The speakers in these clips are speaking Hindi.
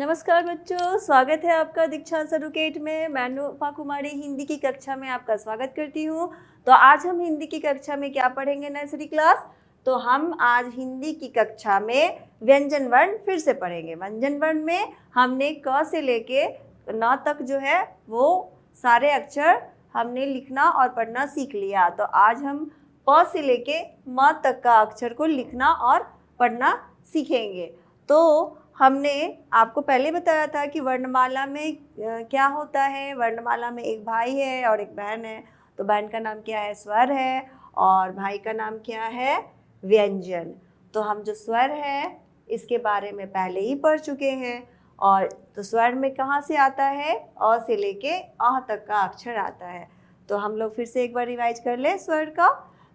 नमस्कार बच्चों, स्वागत है आपका दीक्षा सर्टिफिकेट में। मैं अनुपमा कुमारी हिंदी की कक्षा में आपका स्वागत करती हूँ। तो आज हम हिंदी की कक्षा में क्या पढ़ेंगे नर्सरी क्लास? तो हम आज हिंदी की कक्षा में व्यंजन वर्ण फिर से पढ़ेंगे। व्यंजन वर्ण में हमने क से लेके न तक जो है वो सारे अक्षर हमने लिखना और पढ़ना सीख लिया। तो आज हम प से लेके म तक का अक्षर को लिखना और पढ़ना सीखेंगे। तो हमने आपको पहले बताया था कि वर्णमाला में क्या होता है। वर्णमाला में एक भाई है और एक बहन है। तो बहन का नाम क्या है? स्वर है। और भाई का नाम क्या है? व्यंजन। तो हम जो स्वर है इसके बारे में पहले ही पढ़ चुके हैं। और तो स्वर में कहाँ से आता है? अ से लेके अ तक का अक्षर आता है। तो हम लोग फिर से एक बार रिवाइज कर ले स्वर का।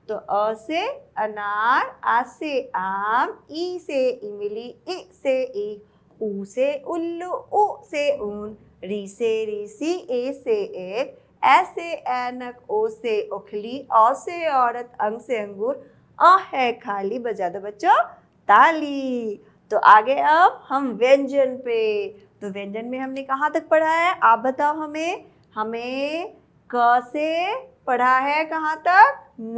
तो अ से अनार, आ से आम, ई से इमली, इ से ईख, ऊ से उल्लू, उ से ऊन, री से ऋषि, ए से एक, ऐ से ऐनक, ओ से उखली, औ से औरत, अंग से अंगूर, अ है खाली। बजा दो बच्चों ताली। तो आगे अब हम व्यंजन पे। तो व्यंजन में हमने कहाँ तक पढ़ा है? आप बताओ हमें। हमें क से पढ़ा है कहाँ तक? न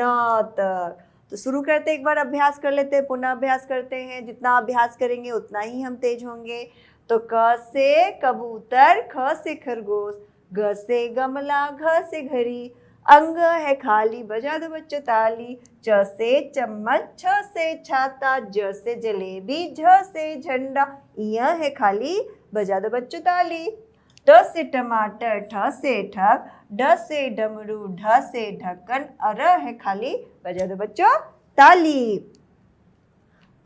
तक। तो शुरू करते एक बार अभ्यास कर लेते हैं, पुनः अभ्यास करते हैं। जितना अभ्यास करेंगे उतना ही हम तेज होंगे। तो क से कबूतर, ख से खरगोश, ग से गमला, घ से घड़ी, अंग है खाली। बजा दो बच्चों ताली। च से चम्मच, छ से छाता, ज से जलेबी, झ से झंडा, य है खाली। बजा दो बच्चों ताली। ट से टमाटर, ठ से ठग, ढ से डमरू, ढ से ढक्कन, अर है खाली। बजा दो बच्चों ताली।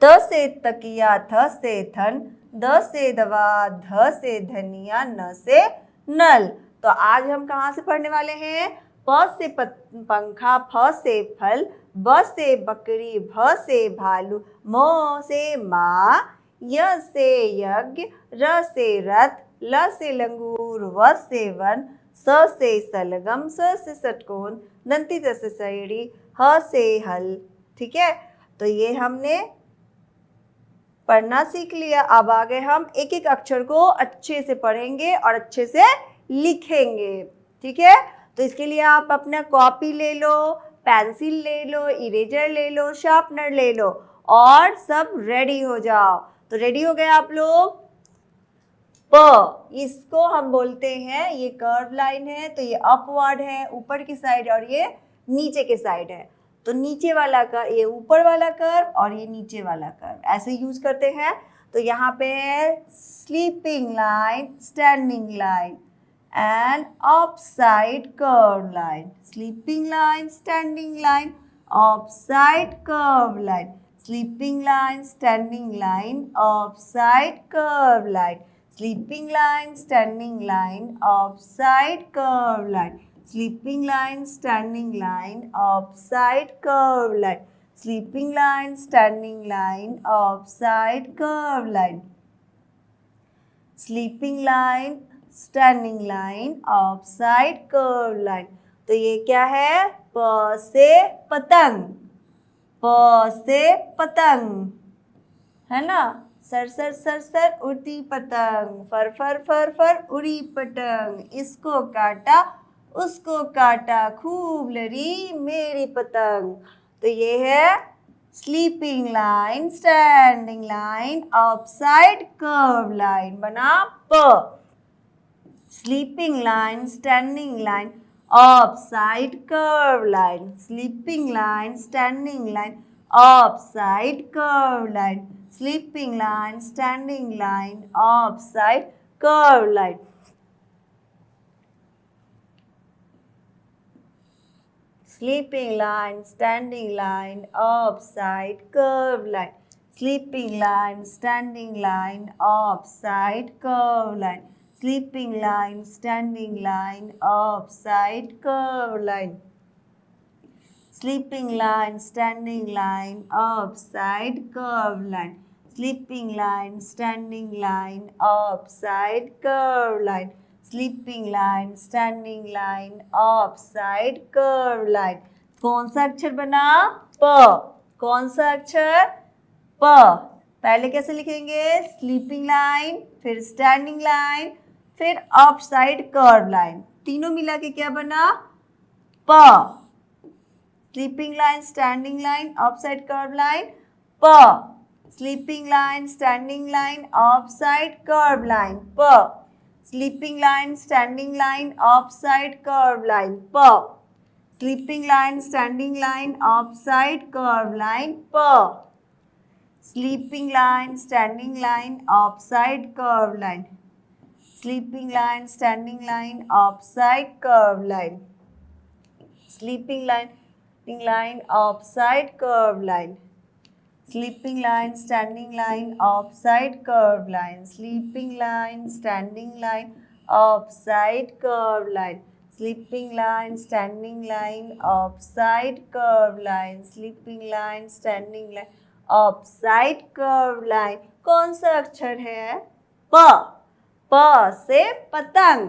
त से तकिया, थ से थन, द से दवा, ध से धनिया, न से नल। तो आज हम कहाँ से पढ़ने वाले हैं? प से पंखा, फ से फल, ब से बकरी, भ से भालू, म से माँ, य से यज्ञ, र से रथ, ल से लंगूर, व से वन, स से सलगम, स से षटकोण, दंती त से सहेड़ी, ह से हल। ठीक है, तो ये हमने पढ़ना सीख लिया। अब आगे हम एक एक अक्षर को अच्छे से पढ़ेंगे और अच्छे से लिखेंगे। ठीक है, तो इसके लिए आप अपना कॉपी ले लो, पेंसिल ले लो, इरेजर ले लो, शार्पनर ले लो और सब रेडी हो जाओ। तो रेडी हो गए आप लोग? प, इसको हम बोलते हैं, ये कर्व लाइन है तो ये अपवर्ड है ऊपर की साइड और ये नीचे के साइड है। तो नीचे वाला का ये ऊपर वाला कर्व और ये नीचे वाला कर्व ऐसे यूज करते हैं। तो यहाँ पे है sleeping line, standing line and upside curve line. Sleeping line, standing line, upside curve line. Sleeping line, standing line, upside curve line. Sleeping line, standing line, upside curve line. Sleeping line, standing line, upside curve line. Sleeping line, standing line, upside curve line. Sleeping line, standing line, upside curve line. तो ये क्या है? प से पतंग, प से पतंग, है ना? सर सर सर सर उड़ती पतंग, फर फर फर फर उड़ी पतंग, इसको काटा उसको काटा, खूब लड़ी मेरी पतंग। तो ये है sleeping line, standing line, upside curve line बना प। Sleeping line, standing line, upside curve line. Sleeping line, standing line, upside curve line. Sleeping line, standing line, upside curve line. Sleeping line, standing line, upside curve line. Sleeping line, standing line, upside curve line. Sleeping line, standing line, upside curve line. Sleeping line, standing line, upside curve line. Sleeping line, standing line, upside curve line. Sleeping line, standing line, upside curve line. कौन सा अक्षर बना? प। कौन सा अक्षर? प। पहले कैसे लिखेंगे, स्लीपिंग लाइन, फिर स्टैंडिंग लाइन, फिर अप साइड कर्व लाइन, तीनों मिला के क्या बना, प। Sleeping line, standing line, upside curve line, प। Sleeping line, standing line, upside curve line, प। Sleeping line, standing line, upside curve line, प। Sleeping line, standing line, upside curve line, प। Sleeping line, standing line, upside curve line, sleeping line, standing line, upside curve line, sleeping line, line upside curve line, sleeping line, standing line, upside curve line, sleeping line, standing line, upside curve line, sleeping line, standing line, upside curve line, sleeping line, standing line, upside curve line। कौन सा अक्षर है, प। प से पतंग,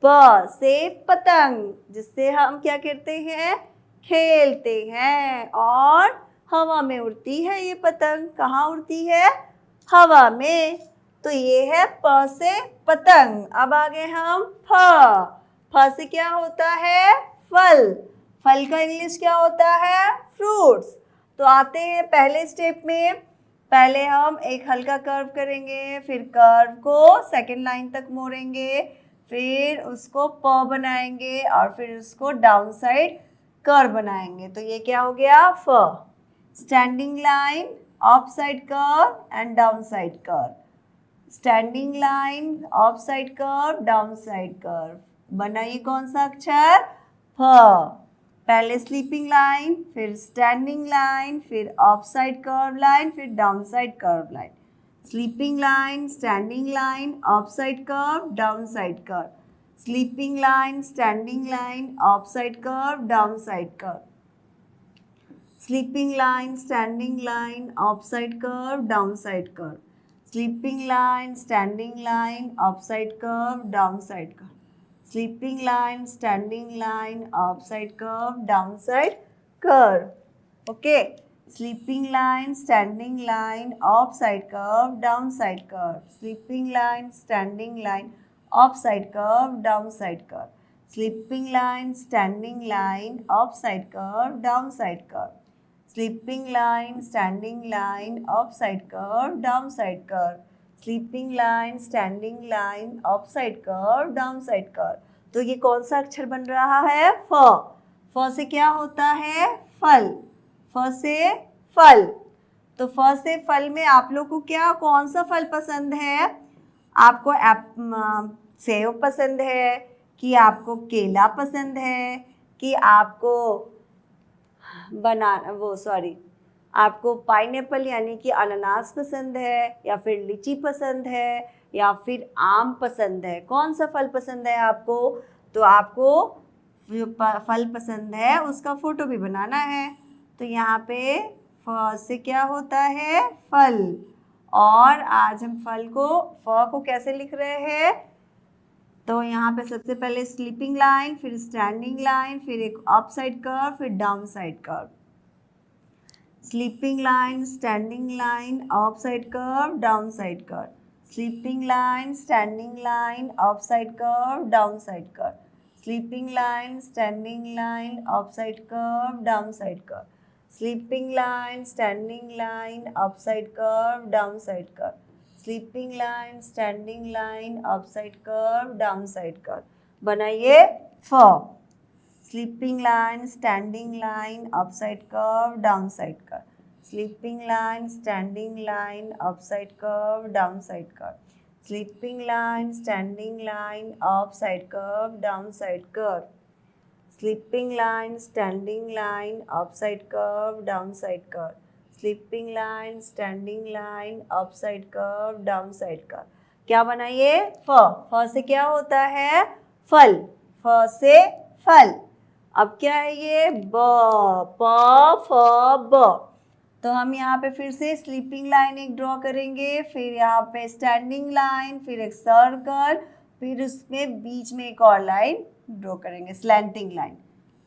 प से पतंग, जिससे हम क्या करते हैं, खेलते हैं, और हवा में उड़ती है ये पतंग। कहाँ उड़ती है, हवा में। तो ये है प से पतंग। अब आगे हम फ। फ से क्या होता है, फल। फल का इंग्लिश क्या होता है, फ्रूट्स। तो आते हैं पहले स्टेप में। पहले हम एक हल्का कर्व करेंगे, फिर कर्व को सेकंड लाइन तक मोड़ेंगे, फिर उसको प बनाएंगे, और फिर उसको डाउन साइड कर्व बनाएंगे। तो ये क्या हो गया, फ। Standing line, upside curve and down side curve, standing line, upside curve, down side curve. बना ये कौन सा अक्षर, फ। पहले स्लीपिंग लाइन, फिर स्टैंडिंग लाइन, फिर अप साइड कर्व लाइन, फिर down side curve line, sleeping line, standing line, upside curve, down side curve, sleeping line, standing line, upside curve, downside curve, sleeping line, standing line, upside curve, downside curve, sleeping line, standing line, upside curve, downside curve, sleeping line, standing line, upside curve, downside curve. Okay, sleeping line, standing line, upside curve, downside curve, sleeping line, standing line, upside curve, downside curve, sleeping line, standing line, upside curve, downside curve, sleeping line, standing line, upside curve, downside curve, sleeping line, standing line, upside curve, downside curve। तो ये कौन सा अक्षर बन रहा है, फ। फ से क्या होता है, फल। फ से फल। तो फ से फल में आप लोग को क्या, कौन सा फल पसंद है, आपको सेब पसंद है, कि आपको केला पसंद है, कि आपको आपको पाइनएप्पल यानी कि अनानास पसंद है, या फिर लीची पसंद है, या फिर आम पसंद है। कौन सा फल पसंद है आपको। तो आपको जो फल पसंद है उसका फोटो भी बनाना है। तो यहाँ पे फ से क्या होता है, फल। और आज हम फल को, फ को कैसे लिख रहे हैं, तो यहाँ पे सबसे पहले स्लीपिंग लाइन, फिर स्टैंडिंग लाइन, फिर एक अप साइड कर्व, फिर down side curve, sleeping line, standing line, upside curve, down side curve, sleeping line, standing line, upside curve, down side curve, sleeping line, standing line, upside curve, down side curve, sleeping line, standing line, upside curve, down side curve, sleeping line, standing line, upside curve, down side curve. बनाइए फ। Sleeping line, standing line, upside curve, down side curve, sleeping line, standing line, upside curve, down side curve, sleeping line, standing line, upside curve, down side curve, sleeping line, standing line, upside curve, down side curve, sleeping line, standing line, upside curve, down side curve. क्या बनाइए, फ। फ से क्या होता है, फल। फ से फल। अब क्या है ये, ब। प फ ब। तो हम यहाँ पे फिर से स्लीपिंग लाइन एक ड्रॉ करेंगे, फिर यहाँ पे स्टैंडिंग लाइन, फिर एक सर्कल, फिर उसमें बीच में एक और लाइन ड्रॉ करेंगे, slanting line.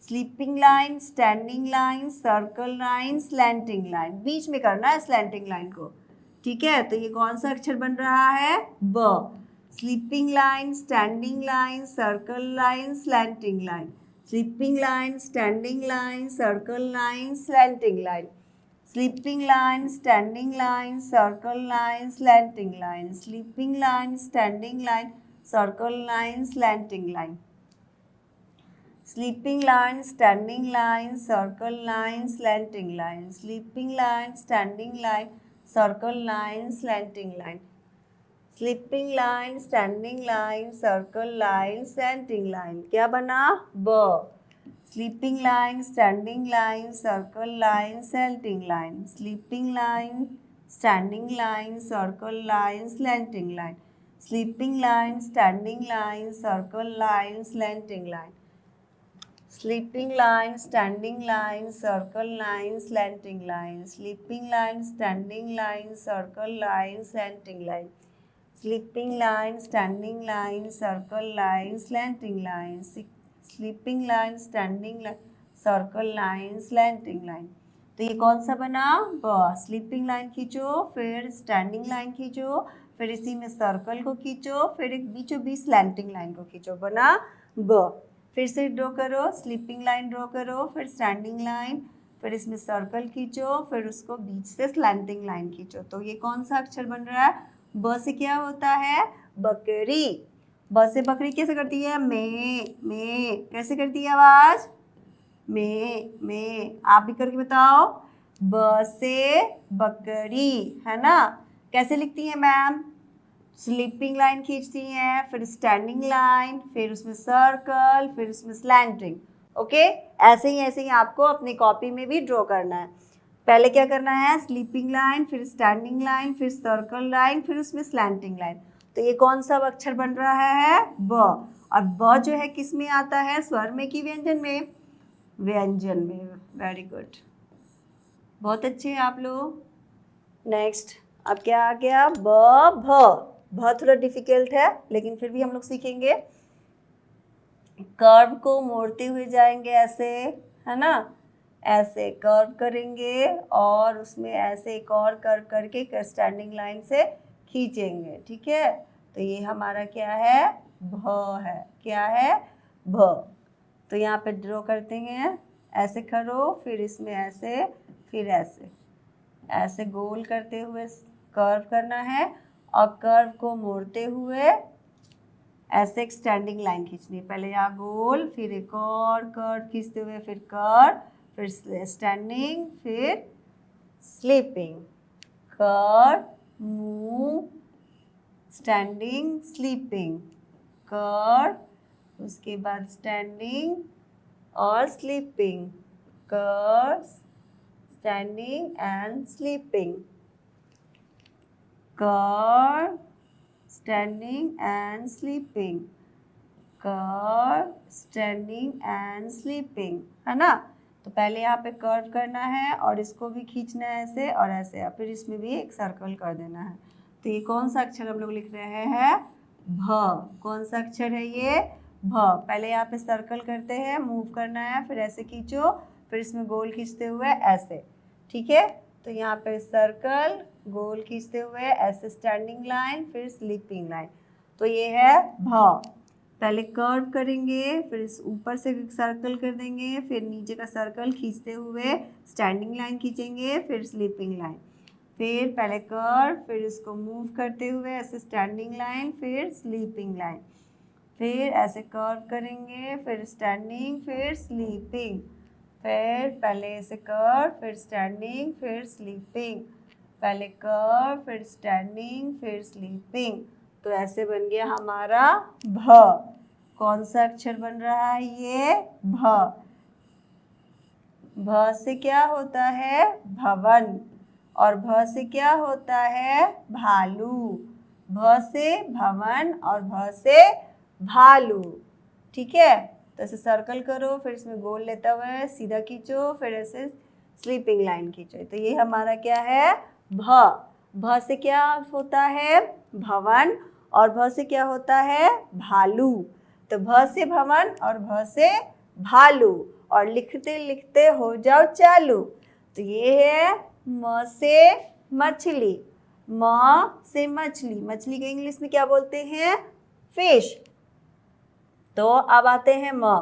Sleeping line, standing line, circle line, slanting line, बीच में करना है स्लैंटिंग लाइन को। ठीक है, तो ये कौन सा अक्षर बन रहा है? ब। Sleeping line, standing line, circle line, slanting line. Sleeping line, standing line, circle line, slanting line. Sleeping line, standing line, circle line, slanting line. Sleeping line, standing line, circle line, slanting line. Sleeping line, standing line, circle line, slanting line. Sleeping line, standing line, circle line, slanting line. Sleeping line, standing line, circle line, slanting line. क्या बना? ब. Sleeping line, standing line, circle line, slanting line. Sleeping line, standing line, circle line, slanting line. Sleeping line, standing line, circle line, slanting line. Sleeping line, standing line, circle line, slanting line. Sleeping line, standing line, circle line, slanting line. Sleeping line, standing line, circle line, slanting line. Sleeping line, standing line, circle line, slanting line. तो ये कौन सा बना? ब. स्लीपिंग लाइन खींचो, फिर स्टैंडिंग लाइन खींचो, फिर इसी में सर्कल को खींचो, फिर एक बीचों बीच स्लैंटिंग लाइन को खींचो, बना ब. फिर से ड्रॉ करो, स्लीपिंग लाइन ड्रॉ करो, फिर स्टैंडिंग लाइन, फिर इसमें सर्कल खींचो, फिर उसको बीच से स्लैंटिंग लाइन खींचो। तो ये कौन सा अक्षर बन रहा है? ब से क्या होता है? बकरी। ब से बकरी कैसे करती है? में। कैसे करती है आवाज? में। आप भी करके बताओ। ब से बकरी, है ना? कैसे लिखती है मैम? स्लीपिंग लाइन खींचती हैं, फिर स्टैंडिंग लाइन, फिर उसमें सर्कल, फिर उसमें स्लैंटिंग। ओके, ऐसे ही आपको अपनी कॉपी में भी ड्रॉ करना है। पहले क्या करना है? स्लीपिंग लाइन, फिर स्टैंडिंग लाइन, फिर सर्कल लाइन, फिर उसमें स्लैंटिंग लाइन। तो ये कौन सा अक्षर बन रहा है? ब। और ब जो है किस में आता है? स्वर में कि व्यंजन में? व्यंजन में। वेरी गुड, बहुत अच्छे हैं आप लोग। नेक्स्ट अब क्या आ गया? भ। भ थोड़ा डिफिकल्ट है, लेकिन फिर भी हम लोग सीखेंगे। कर्व को मोड़ते हुए जाएंगे ऐसे, है ना? ऐसे कर्व करेंगे और उसमें ऐसे एक और कर्व करके स्टैंडिंग लाइन से खींचेंगे, ठीक है? तो ये हमारा क्या है? भ है। क्या है? भ। तो यहाँ पे ड्रॉ करते हैं, ऐसे करो, फिर इसमें ऐसे, फिर ऐसे, ऐसे गोल करते हुए कर्व करना है और कर्व को मोड़ते हुए ऐसे एक स्टैंडिंग लाइन खींचनी है। पहले यहाँ गोल, फिर एक और कर्व खींचते हुए, फिर कर्व, फिर स्टैंडिंग, फिर sleeping. Curve, move, standing, sleeping, curve, उसके बाद स्टैंडिंग और sleeping, curve, standing and sleeping, curve, standing and sleeping, curve, standing and sleeping, है ना? तो पहले यहाँ पे कर्व करना है और इसको भी खींचना है ऐसे और ऐसे, फिर इसमें भी एक सर्कल कर देना है। तो ये कौन सा अक्षर हम लोग लिख रहे हैं? भ। कौन सा अक्षर है ये? भ। पहले यहाँ पे सर्कल करते हैं, मूव करना है, फिर ऐसे खींचो, फिर इसमें गोल खींचते हुए ऐसे, ठीक है? तो यहाँ पे सर्कल, गोल खींचते हुए ऐसे स्टैंडिंग लाइन, फिर स्लीपिंग लाइन। तो ये है भ। पहले कर्व करेंगे, फिर इस ऊपर से सर्कल कर देंगे, फिर नीचे का सर्कल खींचते हुए स्टैंडिंग लाइन खींचेंगे, फिर स्लीपिंग लाइन, फिर पहले कर्व, फिर इसको मूव करते हुए ऐसे स्टैंडिंग लाइन, फिर स्लीपिंग लाइन, फिर ऐसे कर्व करेंगे, फिर स्टैंडिंग, फिर स्लीपिंग, फिर पहले ऐसे कर्व, फिर स्टैंडिंग, फिर स्लीपिंग, पहले कर्व, फिर स्टैंडिंग, फिर स्लीपिंग। तो ऐसे बन गया हमारा भ। कौन सा अक्षर बन रहा है ये? भ। भ से क्या होता है? भवन। और भ से क्या होता है? भालू। भ से भवन और भ से भालू, ठीक है? तो ऐसे सर्कल करो, फिर इसमें गोल लेते हुए सीधा खींचो, फिर ऐसे स्लीपिंग लाइन खींचो। तो ये हमारा क्या है? भ। भ से क्या होता है? भवन। और भ से क्या होता है? भालू। तो भ से भवन और भ से भालू, और लिखते लिखते हो जाओ चालू। तो ये है म से मछली। म से मछली, मछली के इंग्लिश में क्या बोलते हैं? फिश। तो अब आते हैं म,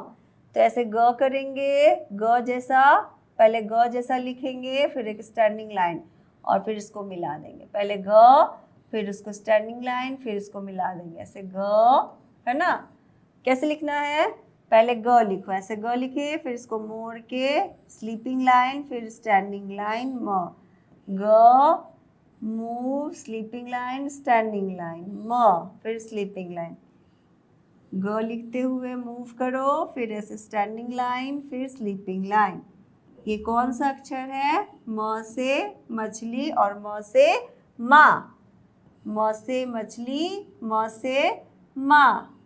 तो ऐसे ग करेंगे, ग जैसा, पहले ग जैसा लिखेंगे, फिर एक स्टैंडिंग लाइन और फिर इसको मिला देंगे। पहले ग, फिर उसको स्टैंडिंग लाइन, फिर इसको मिला देंगे, ऐसे ग, है ना। कैसे लिखना है? पहले ग लिखो, ऐसे ग लिखे, फिर इसको मोड़ के स्लीपिंग लाइन, फिर स्टैंडिंग लाइन, म, ग, move, sleeping line, standing line, म, फिर स्लीपिंग लाइन, ग लिखते हुए मूव करो, फिर ऐसे स्टैंडिंग लाइन, फिर स्लीपिंग लाइन। ये कौन सा अक्षर है? म से मछली और म से माँ। म से मछली, म से माँ।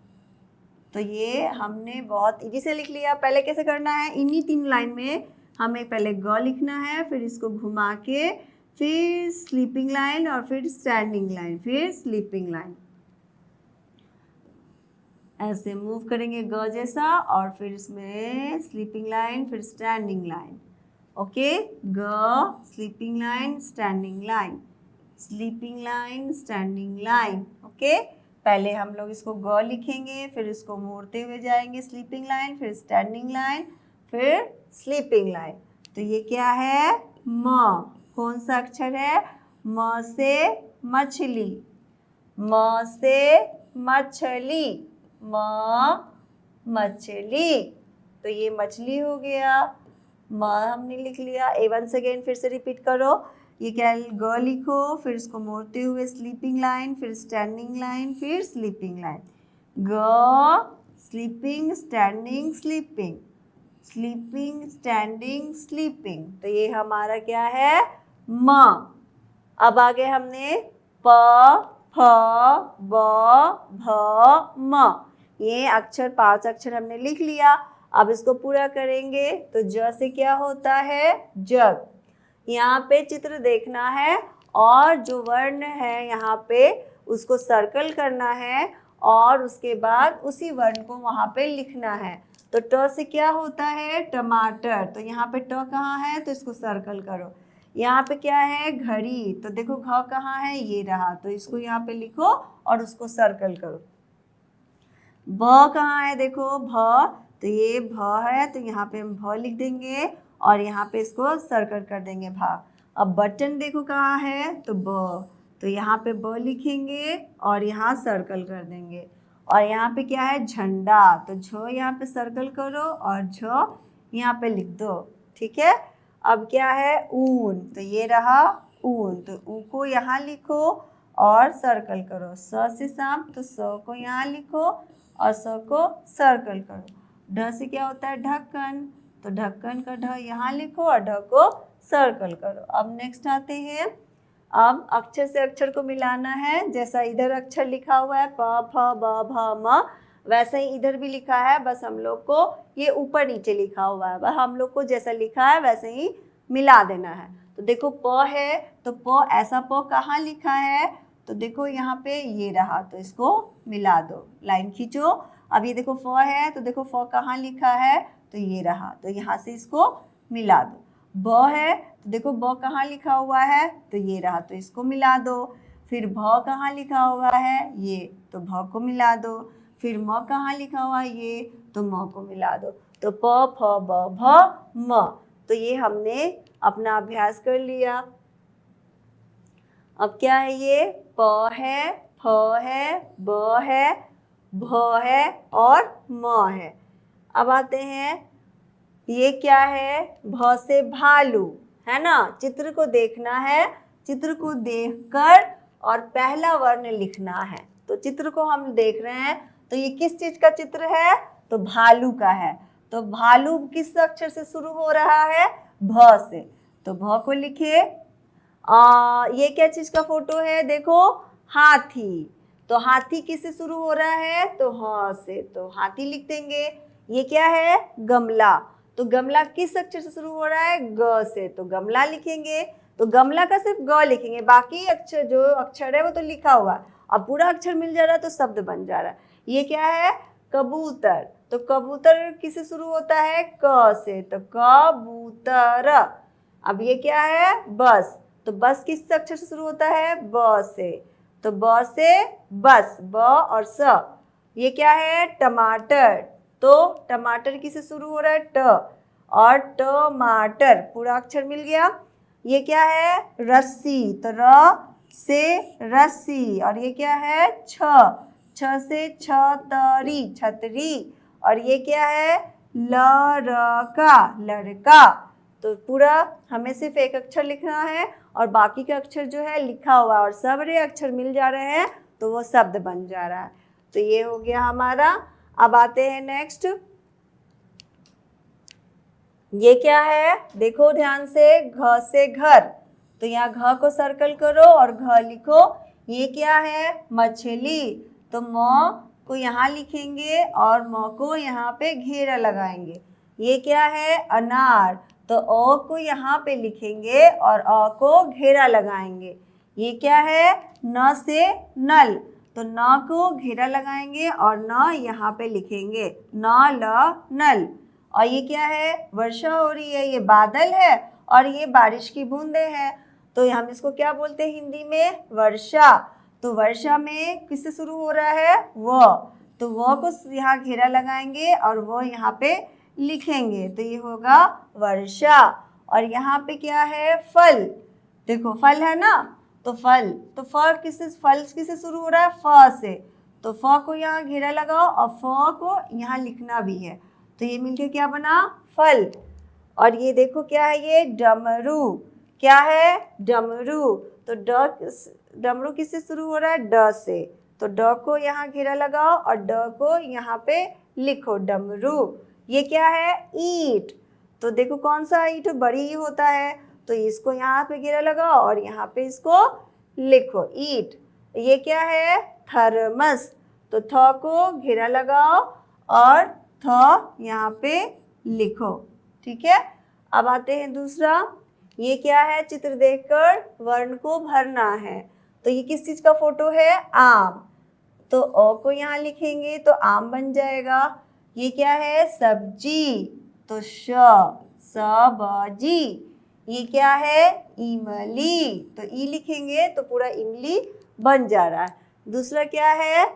तो ये हमने बहुत इजी से लिख लिया। पहले कैसे करना है? इन्हीं 3 लाइन में हमें पहले ग लिखना है, फिर इसको घुमा के, फिर स्लीपिंग लाइन और फिर स्टैंडिंग लाइन, फिर स्लीपिंग लाइन, ऐसे मूव करेंगे ग जैसा, और फिर इसमें स्लीपिंग लाइन, फिर स्टैंडिंग लाइन। ओके, ग, sleeping line, standing line, sleeping line, standing line. Okay, पहले हम लोग इसको ग लिखेंगे, फिर इसको मोड़ते हुए जाएंगे स्लीपिंग लाइन, फिर स्टैंडिंग लाइन, फिर स्लीपिंग लाइन। तो ये क्या है? म। कौन सा अक्षर है? म से मछली, म से मछली, म, मछली। तो ये मछली हो गया, म हमने लिख लिया। वंस अगेन फिर से रिपीट करो। ये क्या है? ग लिखो, फिर इसको मोड़ते हुए स्लीपिंग लाइन, फिर स्टैंडिंग लाइन, फिर स्लीपिंग लाइन, ग, sleeping, standing, sleeping, sleeping, standing, sleeping. तो ये हमारा क्या है? म। अब आगे हमने प, फ, ब, भ, म, ये अक्षर 5 अक्षर हमने लिख लिया। अब इसको पूरा करेंगे। तो ज से क्या होता है? जग। यहाँ पे चित्र देखना है और जो वर्ण है यहाँ पे उसको सर्कल करना है और उसके बाद उसी वर्ण को वहाँ पे लिखना है। तो ट से क्या होता है? टमाटर। तो यहाँ पे ट कहाँ है? तो इसको सर्कल करो। यहाँ पे क्या है? घड़ी। तो देखो घ कहाँ है? ये रहा, तो इसको यहाँ पे लिखो और उसको सर्कल करो। भ कहाँ है? देखो भ, तो ये भ है, तो यहाँ पे हम भ लिख देंगे और यहाँ पे इसको सर्कल कर देंगे भा। अब बटन देखो कहाँ है? तो ब, तो यहाँ पे ब लिखेंगे और यहाँ सर्कल कर देंगे। और यहाँ पे क्या है? झंडा। तो झ यहाँ पे सर्कल करो और झ यहाँ पे लिख दो। ठीक है। अब क्या है? ऊन। तो ये रहा ऊन, तो ऊ को यहाँ लिखो और सर्कल करो। स से सांप, तो स को यहाँ लिखो और स को सर्कल करो। ढ से क्या होता है? ढक्कन। तो ढक्कन का ढ यहाँ लिखो और ढ को सर्कल करो। अब नेक्स्ट आते हैं। अब अक्षर से अक्षर को मिलाना है। जैसा इधर अक्षर लिखा हुआ है प, फ, ब, भ, म, वैसे ही इधर भी लिखा है, बस हम लोग को ये ऊपर नीचे लिखा हुआ है, बस हम लोग को जैसा लिखा है वैसे ही मिला देना है। तो देखो प है, तो प, ऐसा प कहाँ लिखा है? तो देखो यहाँ पे ये रहा, तो इसको मिला दो, लाइन खींचो। अब ये देखो फ है, तो देखो फ कहाँ लिखा है? तो ये रहा, तो यहाँ से इसको मिला दो। ब है, तो देखो ब कहाँ लिखा हुआ है? तो ये रहा, तो इसको मिला दो। फिर भ कहाँ लिखा हुआ है? ये, तो भ को मिला दो। फिर म कहाँ लिखा हुआ है? ये, तो म को मिला दो। तो प, फ, ब, भ, म। तो ये हमने अपना अभ्यास कर लिया। अब क्या है? ये प है, फ है, ब है, भ है और म है। अब आते हैं, ये क्या है? भ से भालू, है ना। चित्र को देखना है, चित्र को देखकर और पहला वर्ण लिखना है। तो चित्र को हम देख रहे हैं, तो ये किस चीज का चित्र है? तो भालू का है। तो भालू किस अक्षर से शुरू हो रहा है? भ से। तो भ को लिखे। ये क्या चीज का फोटो है? देखो हाथी। तो हाथी किससे शुरू हो रहा है? तो ह से, तो हाथी लिख देंगे। ये क्या है? गमला। तो गमला किस अक्षर से शुरू हो रहा है? ग से, तो गमला लिखेंगे। तो गमला का सिर्फ ग लिखेंगे, बाकी अक्षर जो अक्षर है वो तो लिखा हुआ है। अब पूरा अक्षर मिल जा रहा है तो शब्द बन जा रहा है। ये क्या है? कबूतर। तो कबूतर किससे शुरू होता है? क से, तो कबूतर। अब ये क्या है? बस। तो बस किस अक्षर से शुरू होता है? ब से। तो ब से बस, ब और स। ये क्या है? टमाटर। तो टमाटर किससे शुरू हो रहा है? ट। और टमाटर पूरा अक्षर मिल गया। ये क्या है? रस्सी। तो र से रस्सी। और ये क्या है? छ। छ से छतरी, छतरी। और ये क्या है? लड़का, लड़का। तो पूरा हमें सिर्फ एक अक्षर लिखना है और बाकी का अक्षर जो है लिखा हुआ और सारे अक्षर मिल जा रहे हैं तो वो शब्द बन जा रहा है। तो ये हो गया हमारा। अब आते हैं नेक्स्ट। ये क्या है? देखो ध्यान से, घ से घर। तो यहाँ घ को सर्कल करो और घ लिखो। ये क्या है? मछली। तो म को यहाँ लिखेंगे और म को यहाँ पे घेरा लगाएंगे। ये क्या है? अनार। तो अ को यहाँ पे लिखेंगे और अ को घेरा लगाएंगे। ये क्या है? न से नल। तो न को घेरा लगाएंगे और न यहाँ पे लिखेंगे, न ल नल। और ये क्या है? वर्षा हो रही है, ये बादल है और ये बारिश की बूंदें हैं। तो हम इसको क्या बोलते हैं हिंदी में? वर्षा। तो वर्षा में किससे शुरू हो रहा है? व। तो व को यहाँ घेरा लगाएंगे और वो यहाँ पे लिखेंगे। तो ये होगा वर्षा। और यहाँ पे क्या है? फल। देखो फल है ना, तो फल। तो फल किससे शुरू हो रहा है? फ से। तो फ को यहाँ घेरा लगाओ और फ को यहाँ लिखना भी है। तो ये मिलके क्या बना? फल। और ये देखो क्या है? ये डमरू। क्या है? डमरू। तो डमरू किससे शुरू हो रहा है? ड से। तो ड को यहाँ घेरा लगाओ और ड को यहाँ पे लिखो, डमरू। ये क्या है? ईंट। तो देखो कौन सा ईंट बड़ी होता है, तो इसको यहाँ पे घेरा लगाओ और यहाँ पे इसको लिखो, ईंट। ये क्या है? थर्मस। तो थ को घेरा लगाओ और थ यहाँ पे लिखो। ठीक है। अब आते हैं दूसरा। ये क्या है? चित्र देखकर वर्ण को भरना है। तो ये किस चीज का फोटो है? आम। तो अ को यहाँ लिखेंगे तो आम बन जाएगा। ये क्या है? सब्जी। तो सब्जी। ये क्या है? इमली। तो ई लिखेंगे तो पूरा इमली बन जा रहा है। दूसरा क्या है?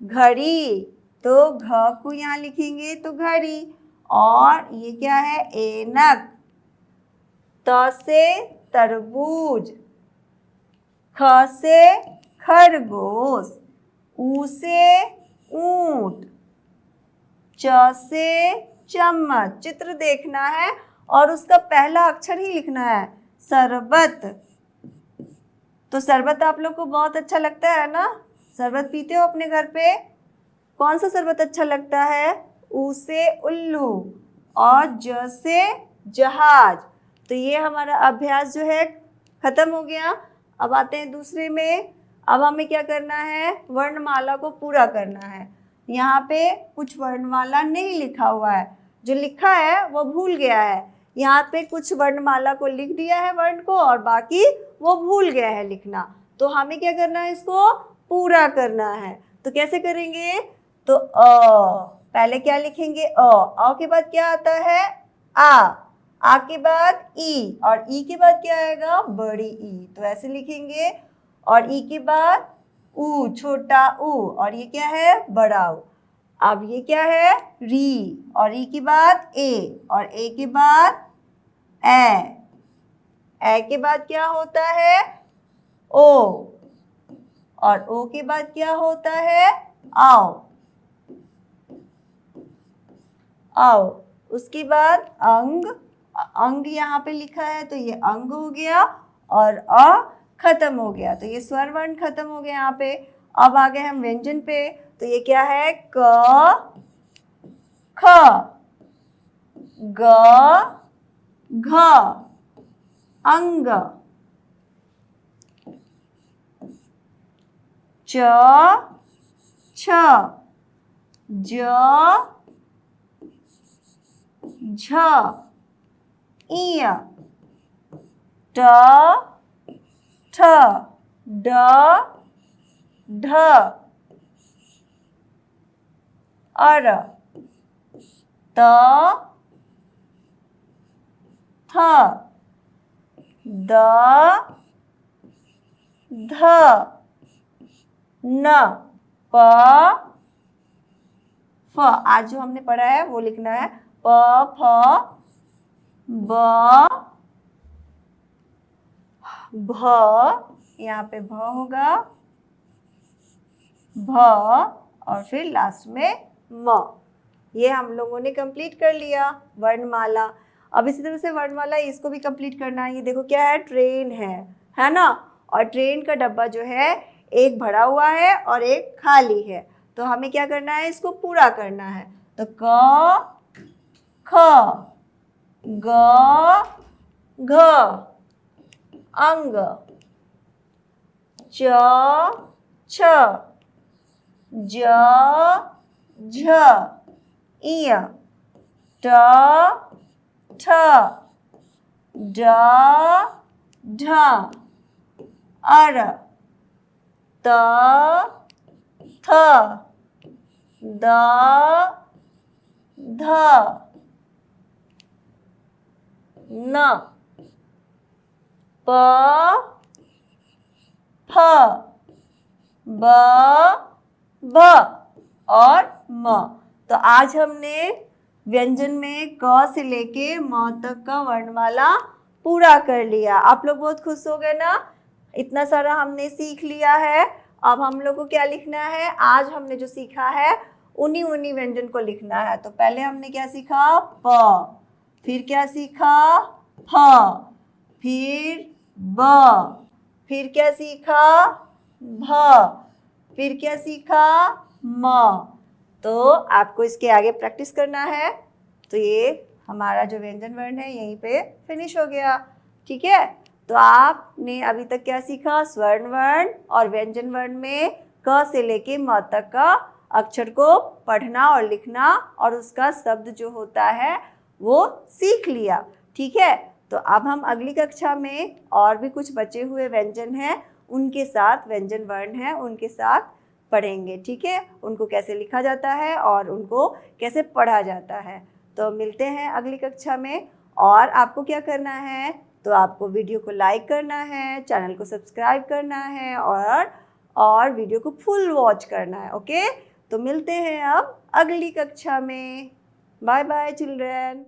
घड़ी। तो घ को यहाँ लिखेंगे तो घड़ी। और ये क्या है? ऐनक। त से तरबूज। ख से खरगोश। ऊ से ऊंट। च से चम्मच। चित्र देखना है और उसका पहला अक्षर ही लिखना है। शरबत। तो शरबत आप लोग को बहुत अच्छा लगता है ना? शरबत पीते हो अपने घर पे? कौन सा शरबत अच्छा लगता है? ऊ से उल्लू और ज से जहाज। तो ये हमारा अभ्यास जो है खत्म हो गया। अब आते हैं दूसरे में। अब हमें क्या करना है? वर्णमाला को पूरा करना है। यहाँ पे कुछ वर्णमाला नहीं लिखा हुआ है, जो लिखा है वो भूल गया है। यहाँ पे कुछ वर्णमाला को लिख दिया है वर्ण को और बाकी वो भूल गया है लिखना। तो हमें क्या करना है? इसको पूरा करना है। तो कैसे करेंगे? तो पहले क्या लिखेंगे? अ के बाद क्या आता है? आ के बाद ई और ई के बाद क्या आएगा? बड़ी ई। तो ऐसे लिखेंगे। और ई के बाद ऊ, छोटा ऊ। और ये क्या है? बड़ा ऊ। अब ये क्या है? री। और ई के बाद ए और ए के बाद ए के बाद क्या होता है? ओ। और ओ के बाद क्या होता है? आओ, आओ। उसके बाद अंग। अंग यहाँ पे लिखा है तो ये अंग हो गया और अ खत्म हो गया। तो ये स्वर वर्ण खत्म हो गया यहाँ पे। अब आ गए हम व्यंजन पे। तो ये क्या है? क ख ग घ अंग। च छ ज झ इय ट ठ ड ढ अर त थ द ध न प फ। आज जो हमने पढ़ा है वो लिखना है प फ ब भ, यहाँ पे भ होगा, भ और फिर लास्ट में म। ये हम लोगों ने कंप्लीट कर लिया वर्णमाला। अब इसी तरह से वर्णमाला इसको भी कंप्लीट करना है। ये देखो क्या है, ट्रेन है ना। और ट्रेन का डब्बा जो है एक भरा हुआ है और एक खाली है, तो हमें क्या करना है, इसको पूरा करना है। तो क ख ग घ अंग च छ ज झ इय ट ठ ड ढ अर त थ द ध न प फ ब भ और म। तो आज हमने व्यंजन में क से लेके म तक का वर्णमाला पूरा कर लिया। आप लोग बहुत खुश हो गए ना, इतना सारा हमने सीख लिया है। अब हम लोग को क्या लिखना है, आज हमने जो सीखा है उन्हीं व्यंजन को लिखना है। तो पहले हमने क्या सीखा, प, फिर क्या सीखा, फ, फिर ब, फिर क्या सीखा, भ, फिर क्या सीखा, म। तो आपको इसके आगे प्रैक्टिस करना है। तो ये हमारा जो व्यंजन वर्ण है यहीं पे फिनिश हो गया। ठीक है, तो आपने अभी तक क्या सीखा, स्वर्ण वर्ण और व्यंजन वर्ण में क से लेके म तक का अक्षर को पढ़ना और लिखना और उसका शब्द जो होता है वो सीख लिया। ठीक है, तो अब हम अगली कक्षा में और भी कुछ बचे हुए व्यंजन हैं उनके साथ, व्यंजन वर्ण हैं उनके साथ पढ़ेंगे। ठीक है, उनको कैसे लिखा जाता है और उनको कैसे पढ़ा जाता है। तो मिलते हैं अगली कक्षा में। और आपको क्या करना है, तो आपको वीडियो को लाइक करना है, चैनल को सब्सक्राइब करना है और वीडियो को फुल वॉच करना है। ओके, तो मिलते हैं अब अगली कक्षा में। Bye bye children.